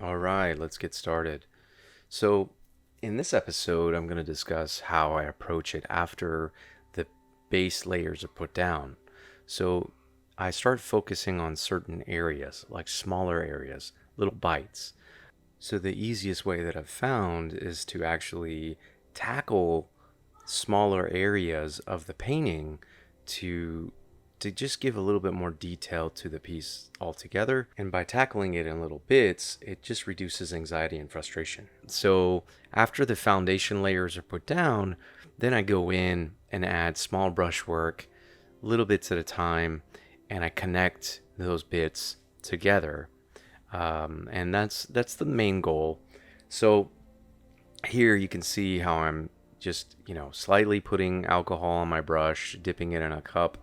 All right, let's get started. So, in this episode, I'm going to discuss how I approach it after the base layers are put down. So, I start focusing on certain areas, like smaller areas, little bites. So, the easiest way that I've found is to actually tackle smaller areas of the painting to just give a little bit more detail to the piece altogether. And by tackling it in little bits, it just reduces anxiety and frustration. So after the foundation layers are put down, then I go in and add small brushwork, little bits at a time, and I connect those bits together. And that's the main goal. So here you can see how I'm just, slightly putting alcohol on my brush, dipping it in a cup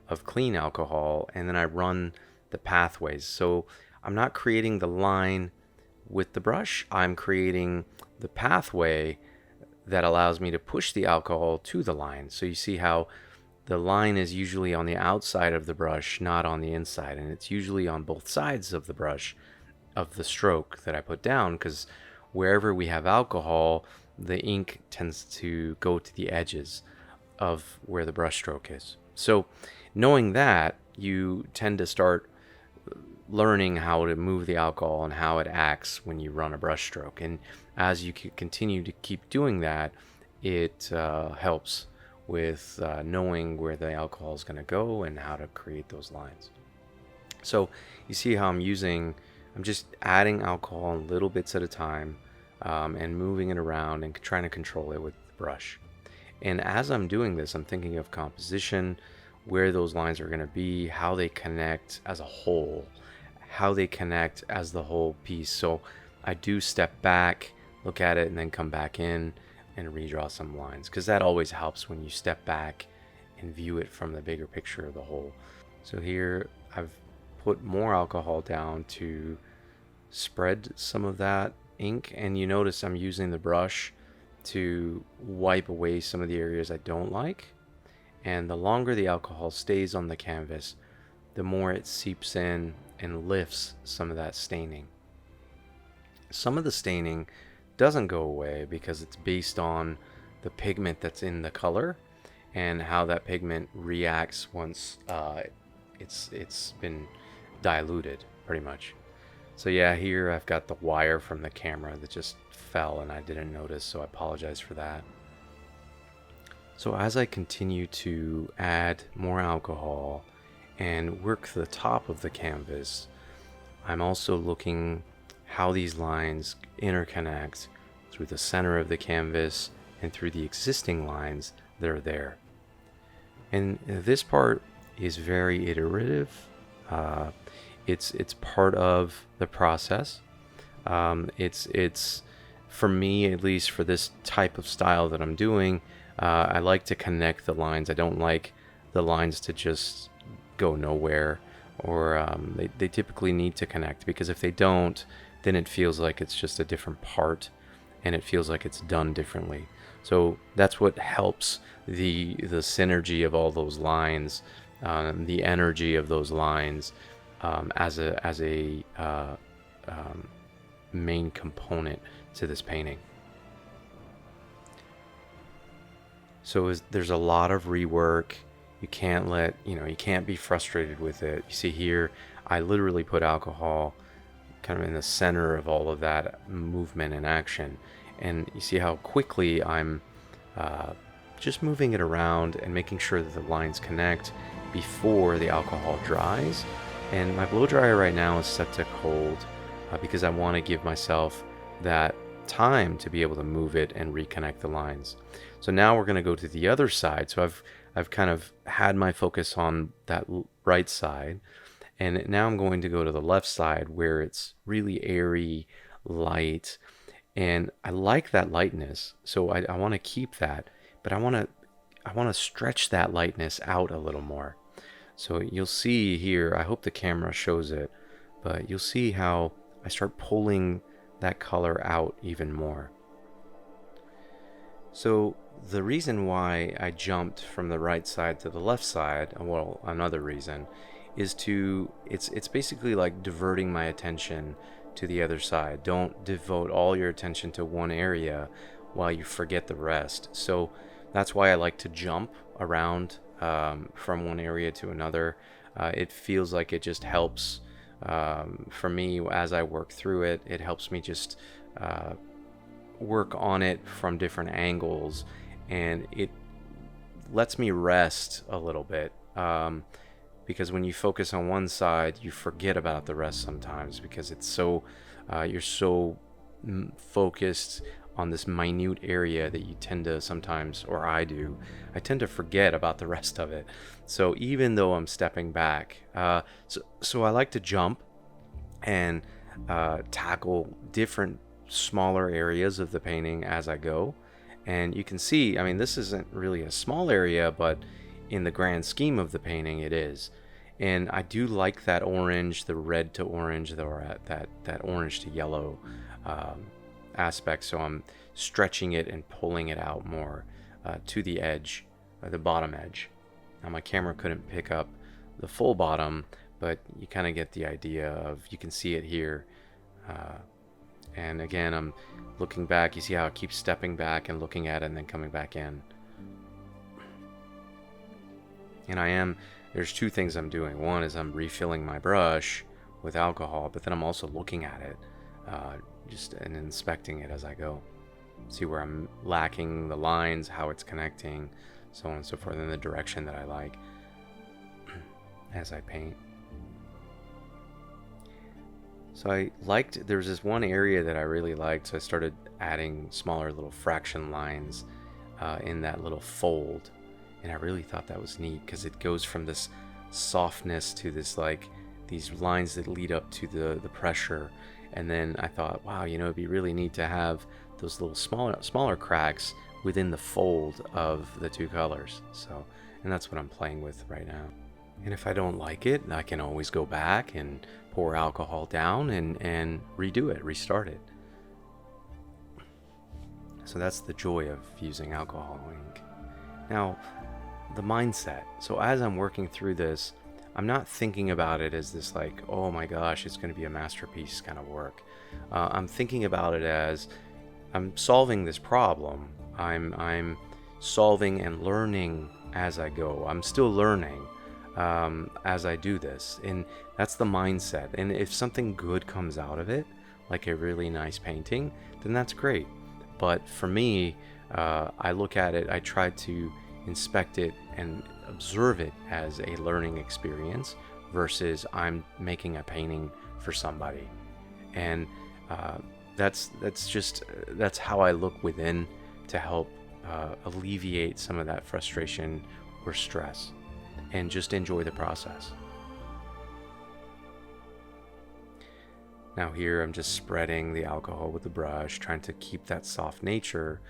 of clean alcohol, and then I run the pathways. So I'm not creating the line with the brush, I'm creating the pathway that allows me to push the alcohol to the line. So you see how the line is usually on the outside of the brush, not on the inside, and it's usually on both sides of the brush of the stroke that I put down, because wherever we have alcohol, the ink tends to go to the edges of where the brush stroke is. So knowing that, you tend to start learning how to move the alcohol and how it acts when you run a brush stroke. And as you continue to keep doing that, it helps with knowing where the alcohol is going to go and how to create those lines. So you see how I'm just adding alcohol in little bits at a time, and moving it around and trying to control it with the brush. And as I'm doing this, I'm thinking of composition, where those lines are going to be, how they connect as a whole, how they connect as the whole piece. So I do step back, look at it, and then come back in and redraw some lines, because that always helps when you step back and view it from the bigger picture of the whole. So here I've put more alcohol down to spread some of that ink, and you notice I'm using the brush to wipe away some of the areas I don't like. And the longer the alcohol stays on the canvas, the more it seeps in and lifts some of that staining. Some of the staining doesn't go away because it's based on the pigment that's in the color and how that pigment reacts once it's been diluted, pretty much. So yeah, here I've got the wire from the camera that just fell and I didn't notice, so I apologize for that. So as I continue to add more alcohol and work the top of the canvas, I'm also looking how these lines interconnect through the center of the canvas and through the existing lines that are there. And this part is very iterative. It's part of the process. It's for me, at least for this type of style that I'm doing, I like to connect the lines. I don't like the lines to just go nowhere, or they typically need to connect, because if they don't, then it feels like it's just a different part and it feels like it's done differently. So that's what helps the synergy of all those lines, the energy of those lines, as a main component to this painting. So there's a lot of rework. You can't be frustrated with it. You see here, I literally put alcohol kind of in the center of all of that movement and action. And you see how quickly I'm just moving it around and making sure that the lines connect before the alcohol dries. And my blow dryer right now is set to cold because I want to give myself that time to be able to move it and reconnect the lines. So now we're going to go to the other side. So I've kind of had my focus on that right side, and now I'm going to go to the left side where it's really airy, light, and I like that lightness. So I want to keep that, but I want to stretch that lightness out a little more. So you'll see here, I hope the camera shows it, but you'll see how I start pulling that color out even more. So the reason why I jumped from the right side to the left side, well, another reason, is it's basically like diverting my attention to the other side. Don't devote all your attention to one area while you forget the rest. So that's why I like to jump around from one area to another. It feels like it just helps for me as I work through it. It helps me just work on it from different angles, and it lets me rest a little bit. Because when you focus on one side, you forget about the rest sometimes, because it's so you're so focused on this minute area that you tend to sometimes, or I tend to forget about the rest of it. So even though I'm stepping back, so I like to jump and tackle different smaller areas of the painting as I go. And you can see, I mean, this isn't really a small area, but in the grand scheme of the painting, it is. And I do like that orange, the red to orange, or that orange to yellow aspect. So I'm stretching it and pulling it out more to the edge, the bottom edge. Now my camera couldn't pick up the full bottom, but you kind of get the idea of, you can see it here. And again, I'm looking back. You see how it keeps stepping back and looking at it and then coming back in. And there's two things I'm doing. One is I'm refilling my brush with alcohol, but then I'm also looking at it and inspecting it as I go. See where I'm lacking the lines, how it's connecting, so on and so forth, in the direction that I like as I paint. So there was this one area that I really liked, so I started adding smaller little fraction lines in that little fold. And I really thought that was neat, because it goes from this softness to this, like, these lines that lead up to the pressure. And then I thought, wow, it'd be really neat to have those little smaller cracks within the fold of the two colors. So, and that's what I'm playing with right now. And if I don't like it, I can always go back and pour alcohol down and redo it, restart it. So that's the joy of using alcohol ink. Now, the mindset. So as I'm working through this, I'm not thinking about it as this, like, oh my gosh, it's going to be a masterpiece kind of work. I'm thinking about it as, I'm solving this problem. I'm solving and learning as I go. I'm still learning as I do this, and that's the mindset. And if something good comes out of it, like a really nice painting, then that's great. But for me, I look at it, I try to inspect it and observe it as a learning experience versus I'm making a painting for somebody. And that's how I look within to help alleviate some of that frustration or stress, and just enjoy the process. Now here I'm just spreading the alcohol with the brush, trying to keep that soft nature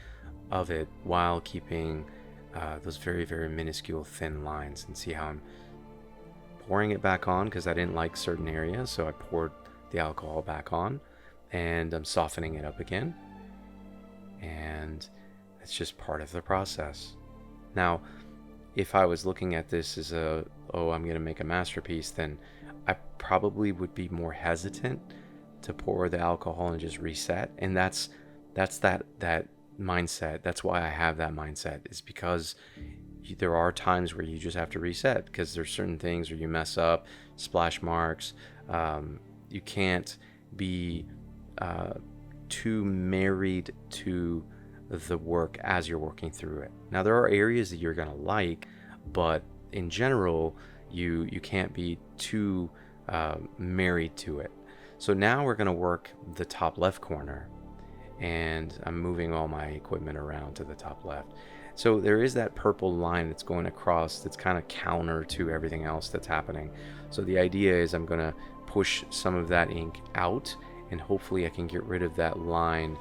of it while keeping those very, very minuscule thin lines. And see how I'm pouring it back on, because I didn't like certain areas, so I poured the alcohol back on, and I'm softening it up again. And it's just part of the process. Now, if I was looking at this as I'm going to make a masterpiece, then I probably would be more hesitant to pour the alcohol and just reset. And that's that mindset. That's why I have that mindset, is because there are times where you just have to reset, because there's certain things where you mess up, splash marks. You can't be too married to the work as you're working through it. Now, there are areas that you're going to like, but in general, you can't be too married to it. So now we're going to work the top left corner, and I'm moving all my equipment around to the top left. So there is that purple line that's going across that's kind of counter to everything else that's happening. So the idea is I'm going to push some of that ink out, and hopefully I can get rid of that line.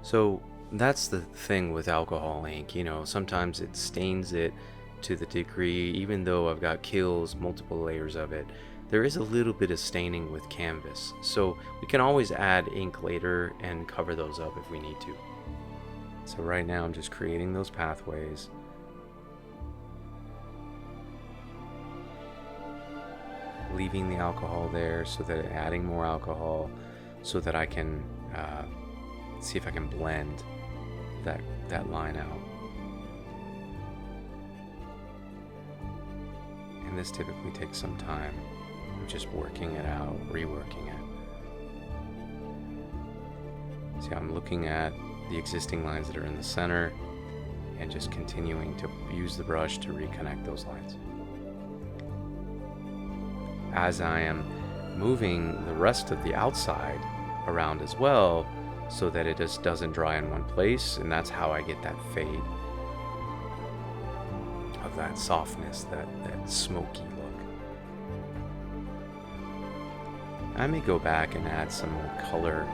So that's the thing with alcohol ink, sometimes it stains it to the degree, even though I've got kills, multiple layers of it, there is a little bit of staining with canvas. So we can always add ink later and cover those up if we need to. So right now I'm just creating those pathways. leaving the alcohol there so that adding more alcohol so that I can see if I can blend that line out. And this typically takes some time. I'm just working it out, reworking it. See, I'm looking at the existing lines that are in the center and just continuing to use the brush to reconnect those lines. As I am moving the rest of the outside around as well, so that it just doesn't dry in one place, and that's how I get that fade of that softness, that smoky look. I may go back and add some more color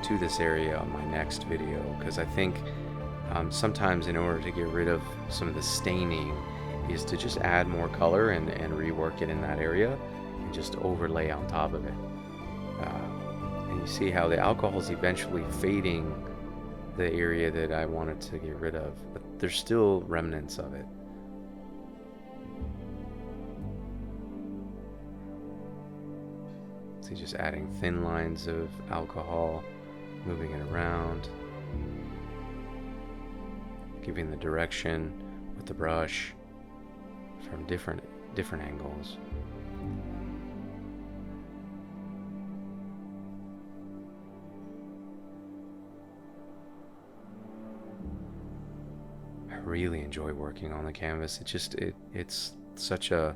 to this area on my next video, because I think sometimes in order to get rid of some of the staining is to just add more color and rework it in that area and just overlay on top of it. And you see how the alcohol is eventually fading the area that I wanted to get rid of, but there's still remnants of it. So just adding thin lines of alcohol, moving it around, giving the direction with the brush from different angles. I really enjoy working on the canvas. It's such a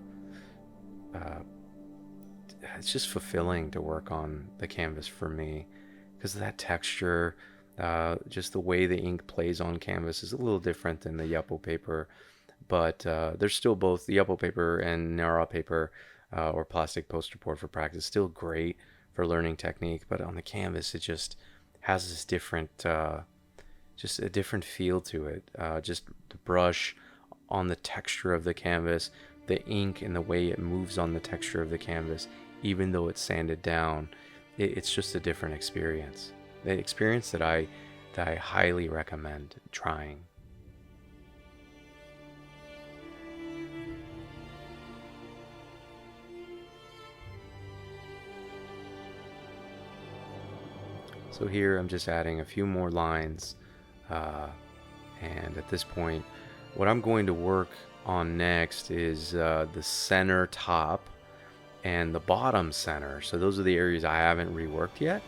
it's just fulfilling to work on the canvas for me, because of that texture. Just the way the ink plays on canvas is a little different than the Yupo paper, but there's still both the Yupo paper and Nara paper or plastic poster board for practice, still great for learning technique, but on the canvas it just has this different just a different feel to it. Just the brush on the texture of the canvas, the ink and the way it moves on the texture of the canvas, even though it's sanded down, it's just a different experience. The experience that I highly recommend trying. So here I'm just adding a few more lines, and at this point what I'm going to work on next is the center top and the bottom center. So those are the areas I haven't reworked yet,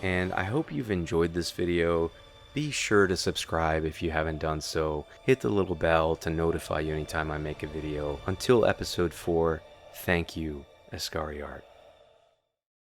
and I hope you've enjoyed this video. Be sure to subscribe if you haven't done so. Hit the little bell to notify you anytime I make a video. Until episode 4, thank you, Askari Art.